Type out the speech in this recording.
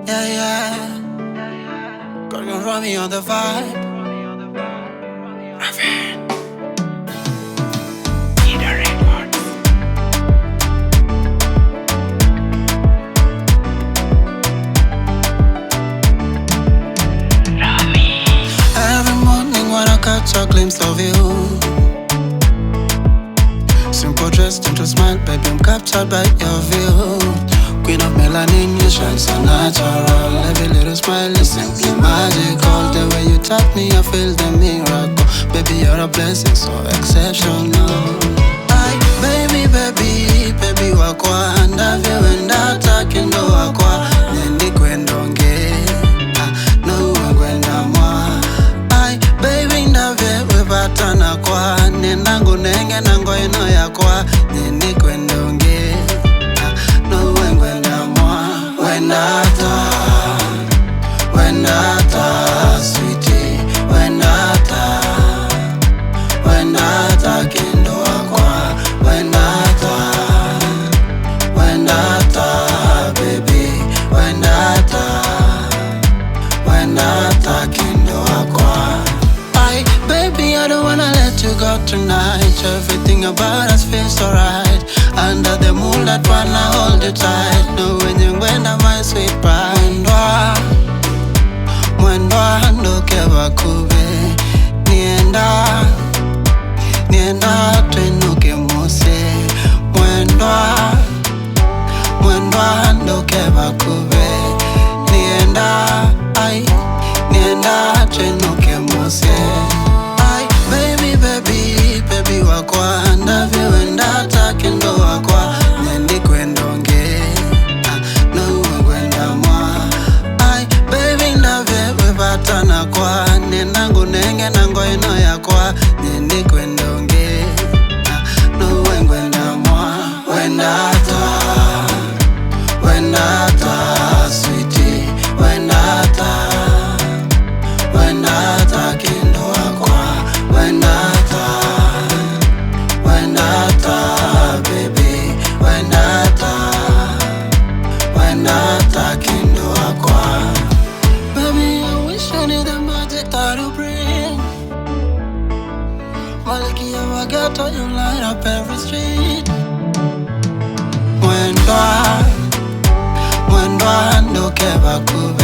Yeah, yeah. Girl, you run me on the vibe. Every morning when I catch a glimpse of you, simple dressed into smile, baby, I'm captured by your view. Queen of melanin, you shine so natural. Every little smile is simply magical. The way you tap me, I feel the miracle. Baby, you're a blessing so exceptional. Ay, baby, baby, baby, wakwa ndavyoenda takindo wakwa nendi kwendonge no kwenda mwa. Ay, baby, ndavyewepatana kwa nendangu nenge nango ino yakwa nendi kwendonge no kwenda mwa. Wenata, sweetie, wenata kendo wakwa. Wenata, baby, wenata kendo wakwa. Ay, baby, I don't wanna let you go tonight. Everything about us feels so right. Under the moon that wanna hold you tight. No, when you wenda my sweet pie. Mwendwa ndoke bakube. Nienda twenuke mose. Mwendwa ndoke bakube. Nienda twenuke mose. Ay, baby, baby, baby, wakwa ndavyoenda takindo wakwa nendi kwendonge no kwenda mwa. Ay, baby, ndavyewepatana kwa nendangu nenge nango ino yakwa nendi kwendonge no kwenda mwa. Wenata, sweetie, wenata kendo wakwa. Wenata, baby, wenata kendo wakwa. Baby, I wish I knew the magic that you bring. Maliki ya wagato, you light up every street. Mwendwa ndoke bakube.